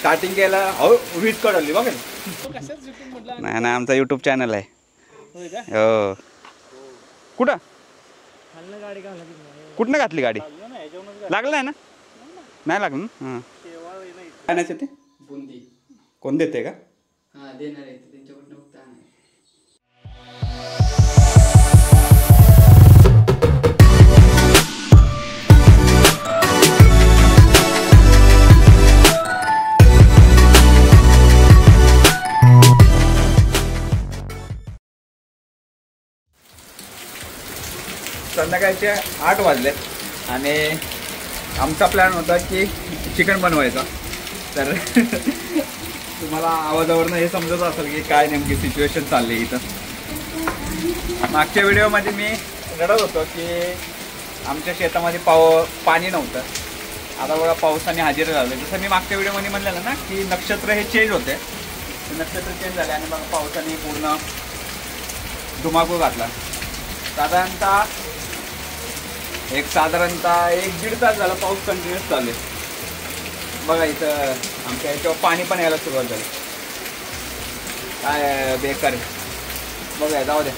Starting केलं हो वीज कडली बघ नाही ना आमचा यूट्यूब चॅनल आहे हो कुठं कुठनं घातली गाडी लागलं आहे ना नाही लागलं ना हां काय नाही ते बुंदी कोण देते का हा देणार आहे त्यांच्याकडनं फक्त आणायचं. संध्याकाळचे 8 वाजले आणि आमचा प्लॅन होता की चिकन बनवायचा तर तुम्हाला आवाजावरनं हे समजत असेल की काय नेमकी सिच्युएशन चालली इथं. मागच्या व्हिडिओमध्ये मी रडत होतो की आमच्या शेतामध्ये पाणी नव्हतं. आता बघा पावसाने हजेरी लावले. जसं मी मागच्या व्हिडिओमध्ये म्हणलेलं ना की नक्षत्र हे चेंज होते. नक्षत्र चेंज झाले आणि बघा पावसाने पूर्ण धुमाकूळ घातला. साधारणतः 1-1.5 तास झाला पाऊस कंटिन्युअस चालू आहे. बघा इथं आमच्या याच्यावर पाणी पण यायला सुरुवात झाली. काय बेकार आहे बघा. जाऊ द्या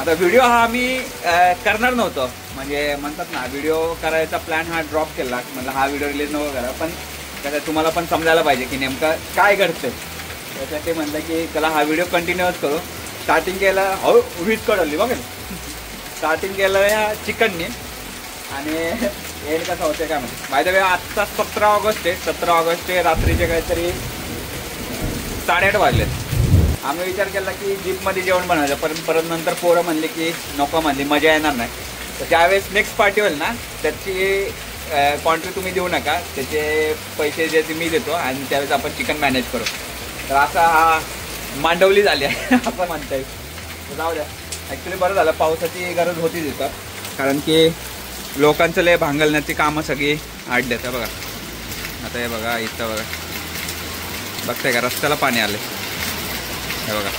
आता व्हिडिओ हा आम्ही करणार नव्हतो म्हणजे म्हणतात ना व्हिडिओ करायचा प्लॅन हा ड्रॉप केला म्हणजे हा व्हिडिओ रिलीज नको करा पण कसं तुम्हाला पण समजायला पाहिजे की नेमकं काय घडतं. त्यासाठी म्हणलं की त्याला हा व्हिडिओ कंटिन्यूअस करू. स्टार्टिंग केलं हो वीज कडली बघा स्टार्टिंग केलं या चिकनने आणि एंड कसं होतं काय म्हणते बाय द वे आत्ता 17 ऑगस्ट आहे. 17 ऑगस्ट आहे रात्रीचे काहीतरी 8:30 वाजलेत. आम्ही विचार केला की जीपमध्ये जेवण बनवायचं परत नंतर पोरं म्हणले की नको म्हणली मजा येणार नाही. तर त्यावेळेस नेक्स्ट पार्टी होईल ना त्याची क्वांटिटी तुम्ही देऊ नका त्याचे पैसे जे ते मी देतो आणि त्यावेळेस आपण चिकन मॅनेज करू. तर असा हा मांडवली झाली आहे असं म्हणता येईल. जाऊ द्या ॲक्च्युली बरं झालं पावसाची गरज होती तिथं कारण की लोकांचं लय भांगलण्याची कामं सगळी आडल्यात. बघा आता हे बघा इथं बघा बघताय का रस्त्याला पाणी आले हे बघा.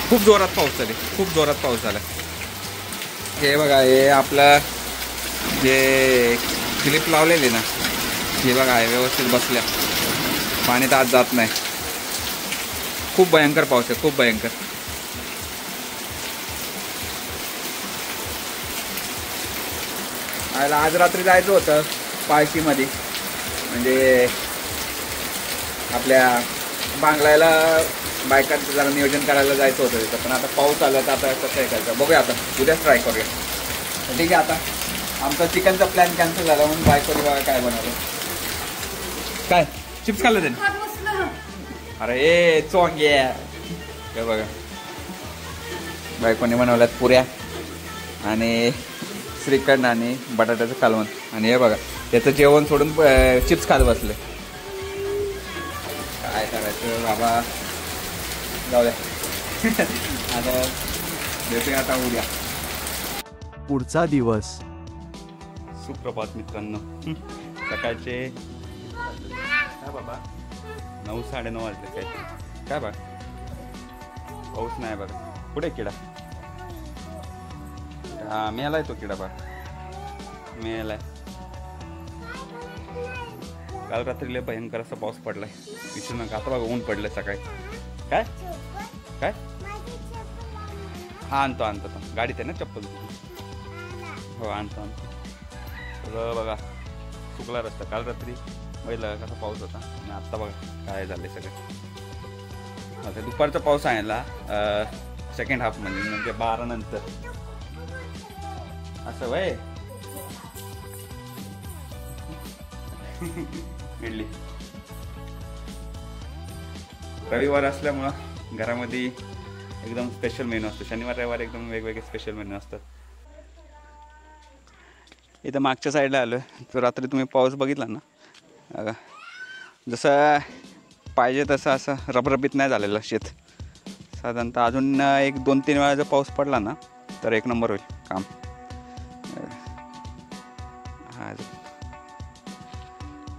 खूप जोरात पाऊस झाले खूप जोरात पाऊस झाला. हे बघा हे आपलं जे क्लिप लावलेली ना हे बघा हे व्यवस्थित बसल्या पाणी तर आज जात नाही. खूप भयंकर पाऊस आहे खूप भयंकर. आज रात्री जायचं होतं पाळशीमध्ये म्हणजे आपल्या बांगलायला बायकांचं जरा नियोजन करायला जायचं होतं तिथं पण आता पाऊस आला तर आता कसं हे करायचं बघूया. आता उद्याच ट्राय करूया. ठीक आहे आता आमचा चिकनचा प्लॅन कॅन्सल झाला म्हणून बायकोने बघा काय बनवलं. काय चिप्स खाल्लं त्यांनी अरे ए चोंगे हे बघा बायकोने बनवल्यात पुऱ्या आणि श्रीखंड आणि बटाट्याचं कालवण आणि हे बघा त्याचं जेवण सोडून चिप्स खात बसले. काय करायचं बाबा जाऊ द्या आता भेटूया आता उद्या. पुढचा दिवस. सुप्रभात मित्रांनो. सकाळचे काय बाबा 9-9:30 वाजले काय बघ पाऊस नाही बघा. कुठे किडा हा मेलाय तो किडा बघ मेलाय. काल रात्री लय भयंकर असा पाऊस पडलाय विसरू नका. आता बघा ऊन पडलंय सकाळी. काय काय हा आणतो गाडीत आहे ना चप्पल हो आणतो सगळं बघा चुकला रस्ता. काल रात्री पहिला कसा पाऊस होता आणि आत्ता बघा काय झालंय सगळं. आता दुपारचा पाऊस आहे ना सेकंड हाफ म्हणजे 12 नंतर असं वय इडली. रविवार असल्यामुळं घरामध्ये एकदम स्पेशल मेनू असतो. शनिवार रविवार एकदम वेगवेगळे स्पेशल मेनू असतात. इथं मागच्या साईडला आलो आहे तर रात्री तुम्ही पाऊस बघितला ना जसं पाहिजे तसं असं रबरबीत नाही झालेलं शेत. साधारणतः अजून 1-2-3 वेळा जर पाऊस पडला ना तर एक नंबर होईल काम. हा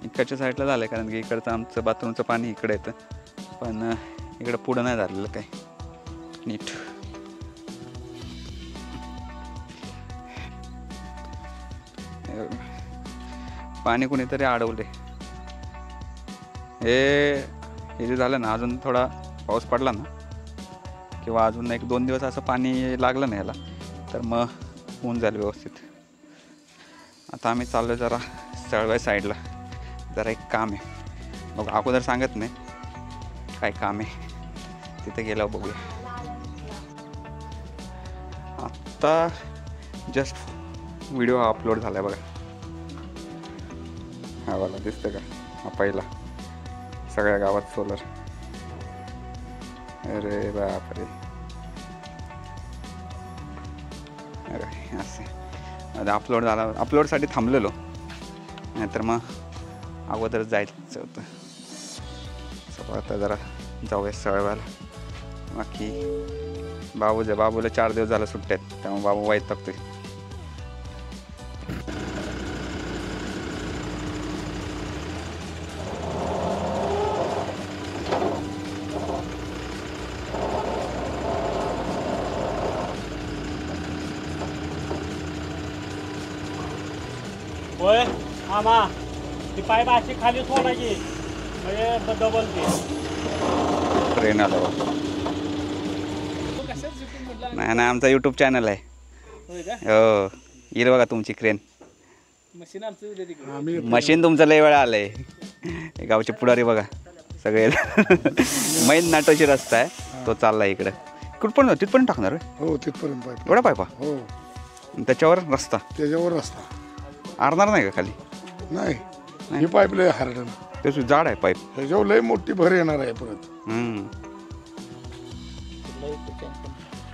इकडच्या साईडला झालं आहे कारण की इकडचं आमचं बाथरूमचं पाणी इकडे येतं पण इकडं पुढं नाही झालेलं काय नीट. पाणी कुणीतरी अडवले हे जे झालं ना, अजून थोडा पाऊस पडला ना किंवा अजून 1-2 दिवस असं पाणी लागलं नाही याला, तर मग होऊन जाईल व्यवस्थित. आता आम्ही चाललो जरा सळवाई साईडला, जरा एक काम आहे. बघ अगोदर सांगत नाही काय काम आहे, तिथे गेल्यावर बघूया. आत्ता जस्ट व्हिडिओ अपलोड झाला आहे बघा. हा वाला दिसतं का, हा पहिला सगळ्या गावात सोलर. अरे बापरे, अरे असे अपलोड झाला. अपलोडसाठी थांबलेलो, नाहीतर मग अगोदर जायचं होतं. चला आता जरा जाऊया सळवायला. बाकी बाबूला 4 दिवस झालं सुट्ट्यात, त्यामुळे बाबू वाईट टाकतोय. होय आमा ती पाईप अशी खाली सोडायची म्हणजे डबल ती. ट्रेन आला बा. नाही ना, आमचा यूट्यूब चॅनल आहे. हो, येईल बघा तुमची क्रेन. मशीन तुमचं लय वेळा आलंय. गावचे पुढारी बघा सगळे. मैन नाटोची रस्ता आहे, तो चाललाय इकडे. कुठपर्यंत तिथपर्यंत टाकणार आहे? हो तिथपर्यंत पाईप. एवढा पायपा? हो, त्याच्यावर रस्ता त्याच्यावर रस्ता आरणार नाही का खाली? नाही, हे पाईप लय हार्ड, ते जाड आहे पाईप. ह्याच्यावर लय मोठी भर येणार आहे परत.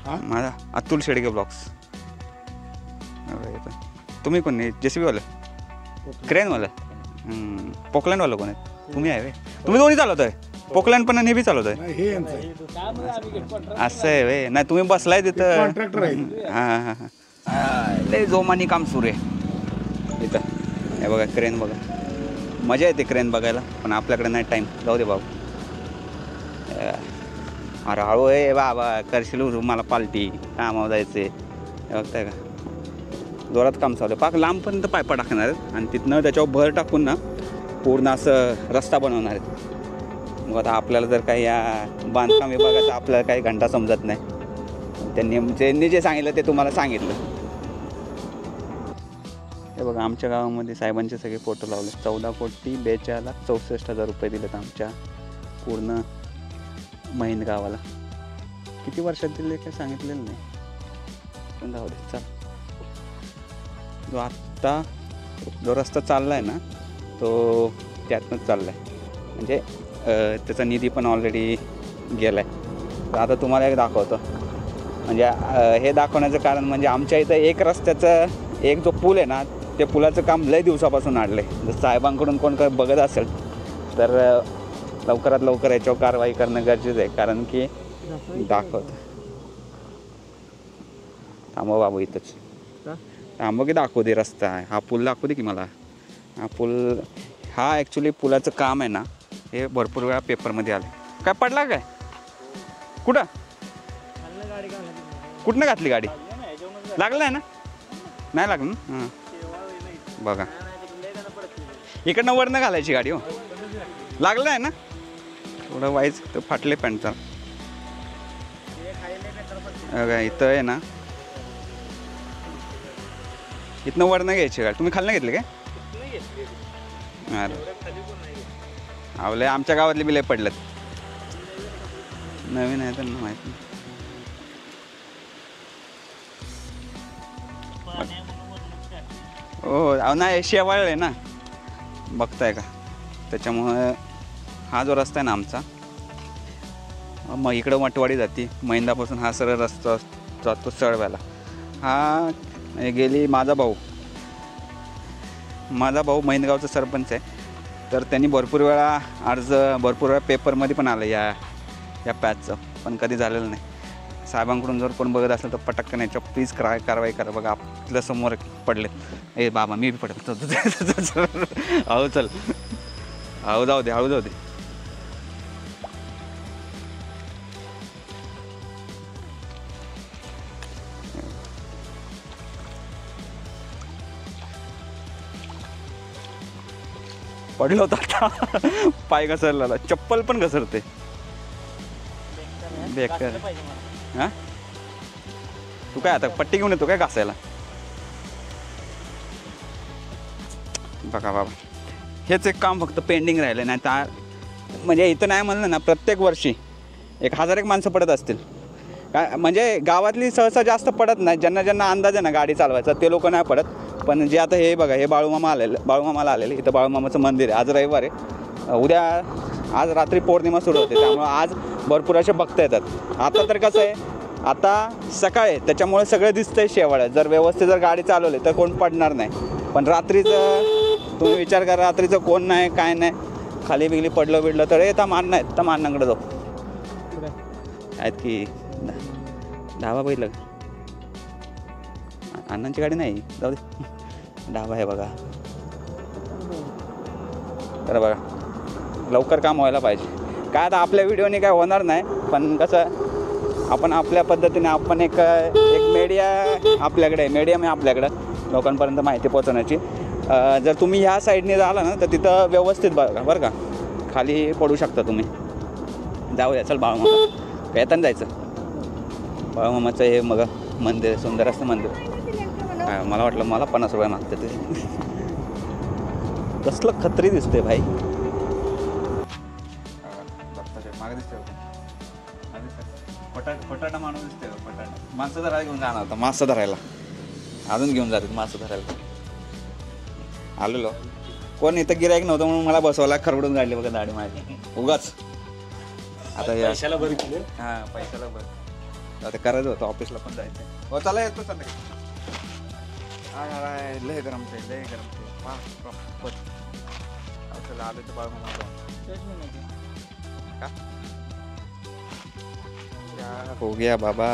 माझा अतुल शेडगे ब्लॉग्स. तुम्ही कोण आहे? JCB वाला, क्रेनवाला, पोकलँडवाला कोण आहे? तुम्ही आहे? तुम्ही दोन्ही चालवतोय? पोकलँड पण आणि बी चालवतोय? नाही, हे यांचं आहे. असं आहे वे. नाही तुम्ही बसलाय तिथं. कॉन्ट्रॅक्टर आहे. हां हां हां, लय जोमानी काम सुरू आहे इथं. हे बघा क्रेन बघा, मजा येते क्रेन बघायला, पण आपल्याकडे नाही टाईम. जाऊ दे बाबू. अरे हळू आहे बाबा, करशील मला पालटी, कामावर जायचे. हे बघताय का, जोरात काम चालू आहे. पाक लांबपर्यंत पायपा टाकणार आहेत आणि तिथनं त्याच्यावर भर टाकून ना पूर्ण असं रस्ता बनवणार आहेत. मग आता आपल्याला जर काही या बांधकाम विभागाचा आपल्याला काही घंटा समजत नाही. त्यांनी जे सांगितलं ते तुम्हाला सांगितलं. हे बघा आमच्या गावामध्ये साहेबांचे सगळे फोटो लावले. 14,42,62,64,000 रुपये दिलेत आमच्या पूर्ण महिन गावाला. किती वर्षात दिले काही सांगितलेलं नाही, पण जाऊ दे. चल, जो आत्ता जो रस्ता चालला आहे ना तो त्यातनंच चालला आहे, म्हणजे त्याचा निधी पण ऑलरेडी गेला आहे. तर आता तुम्हाला एक दाखवतो. म्हणजे हे दाखवण्याचं कारण म्हणजे आमच्या इथं एक रस्त्याचं एक जो पूल आहे ना, ते पुलाचं काम लय दिवसापासून अडलं आहे. जर साहेबांकडून कोण बघत असेल तर लवकरात लवकर याच्यावर कारवाई करणं गरजेचं आहे. कारण की दाखवत थांबव बाबू, इथंच थांबव की दाखवू दे रस्ता. हा पूल दाखवू दे की मला. हा पूल, हा ॲक्च्युली पुलाचं काम आहे ना, हे भरपूर वेळा पेपरमध्ये आलं. काय पडला काय? कुठं कुठनं घातली गाडी? लागलं आहे ना? नाही लागलं ना? हां बघा, इकडनं वरनं घालायची गाडी. हो, लागलं आहे ना? थोडं वाईज तर फाटले पॅन्टचा. बघा इथं आहे ना, इथनं वरनं घ्यायची गाडी. तुम्ही खालनं घेतली काय? अरे आवले, आमच्या गावातले बिले पडलेत. नवीन आहे त्यांना माहिती नाही. हो नाही, शेवाळ आहे ना, बघताय का? त्याच्यामुळं हा जो रस्ता आहे ना आमचा, मग इकडं मटवाडी जाते. मैंदापासून हा सरळ रस्ता जातो सळव्याला. हा गेली माझा भाऊ मैंदगावचा सरपंच आहे. तर त्यांनी भरपूर वेळा पेपरमध्ये पण आलं या पॅचचं, पण कधी झालेलं नाही. साहेबांकडून जर कोण बघत असेल तर पटकन याच्यावर प्लीज कारवाई करा. बघा आपल्या समोर पडले. ए बाबा मी बी पडलो. हळू चल, हळू जाऊ दे. पडलो होतो आता पाय घसरलेला चप्पल पण घसरते बेकार हां तू काय आता पट्टी घेऊन येतो काय घासायला बघा बाबा हेच एक काम फक्त पेंडिंग राहिलं नाही तर म्हणजे इथं नाही म्हणलं ना प्रत्येक वर्षी 1000 माणसं पडत असतील काय म्हणजे गावातली सहसा जास्त पडत नाही ज्यांना ज्यांना अंदाज आहे ना गाडी चालवायचा ते लोक नाही पडत पण जे आता हे बघा हे बाळूमामाला आलेले इथं बाळूमामाचं मंदिर आहे आज रविवार आहे उद्या आज रात्री पौर्णिमा सुरू होते त्यामुळं आज भरपूर असे भक्त येतात आता तर कसं आहे आता सकाळ आहे त्याच्यामुळे सगळं दिसतंय शेवाळ जर व्यवस्थित जर गाडी चालवली तर कोण पडणार नाही पण रात्रीचं तुम्ही विचार करा रात्रीचं कोण नाही काय नाही खाली बिगली पडलं बिडलं तर येता मान नाही तर मानांकडे जाऊ आहेत की ढाबा बघितलं अण्णांची गाडी नाही जाऊ दे ढाबा आहे बघा तर बघा लवकर काम व्हायला पाहिजे काय आता आपल्या व्हिडिओने काय होणार नाही पण कसं आपण आपल्या पद्धतीने आपण एक मीडिया आपल्याकडे मीडियम आहे आपल्याकडं लोकांपर्यंत माहिती पोहोचवण्याची जर तुम्ही ह्या साईडने झाला ना तर तिथं व्यवस्थित बघा बरं का खाली पडू शकता तुम्ही जाऊया चल बाळूमामा येताना जायचं बाळूमामाचं हे मग मंदिर सुंदर असतं मंदिर मला वाटलं मला 50 रुपये मागते ते कसलं खत्री दिसते भाई मागे दिसते फटाटा माणूस दिसते फटाटा माणसं धरायला घेऊन जाणार होता मासं धरायला अजून घेऊन जातात मासं धरायला आलेलो कोण इथं गिरायक नव्हतं म्हणून मला बसवायला खरवडून काढली बघा दाढी माझी उगाच आता पैशाला बरं केलं हां पैशाला बरं आता करायचं होतं ऑफिसला पण जायचं हो चला येतो चाललं लय गरम ते लय गरम ते चला आलं तर बाळूमामा क्या हो गया बाबा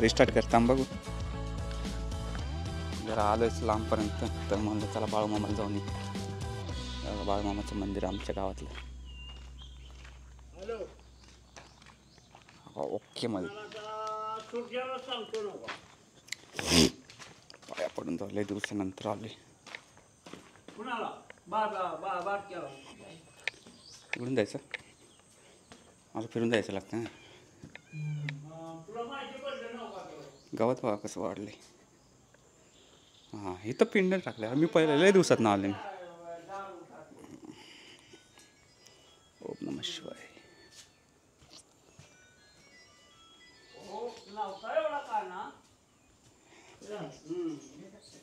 रिस्टार्ट करता बघू जरा आलोच लांबपर्यंत तर म्हणलं चला बाळूमामाला जाऊन येऊ बाळूमामाचं मंदिर आमच्या गावातलं ओके मध्ये पाया पडून झाले दिवसानंतर आले इकडून जायचं मला फिरून जायचं लागतं ना गावात बघा कसं वाढले हां इथं पिंड टाकलं मी पहिले लय दिवसात ना आले ओम नमः शिवाय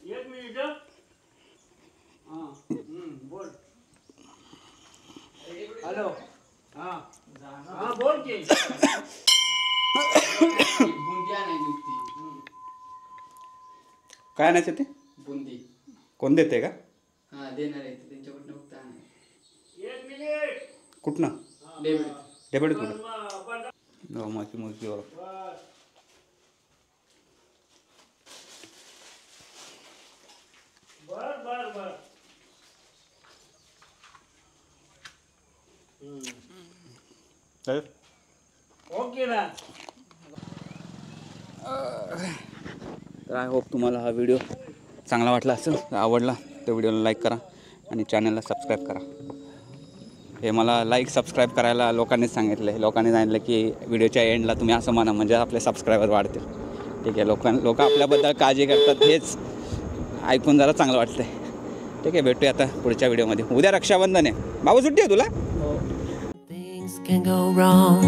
एक मिनिट बोल हॅलो हां बोल की बुंदी आणायची होती काय आणायचं ते बुंदी कोण देते का हा देणार आहे त्यांच्याकडनं फक्त आणायचं एक मिनिट कुठनं डेबिट डेबिट कुठं माझी मुलगी बर ओके ना तर आय होप तुम्हाला हा व्हिडिओ चांगला वाटला असेल आवडला तर व्हिडिओला लाईक करा आणि चॅनलला सबस्क्राईब करा हे मला लाईक सबस्क्राईब करायला लोकांनीच सांगितलं आहे लोकांनी सांगितलं की व्हिडिओच्या एंडला तुम्ही असं म्हणा म्हणजे आपले सबस्क्रायबर वाढतील ठीक आहे लोक आपल्याबद्दल काळजी करतात हेच ऐकून जरा चांगलं वाटतं आहे ठीक आहे भेटूया आता पुढच्या व्हिडिओमध्ये उद्या रक्षाबंधन आहे बाबू सुट्टी आहे तुला Things can go wrong.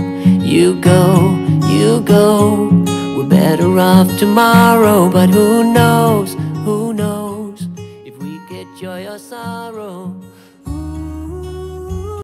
You go. We're better off tomorrow, but who knows?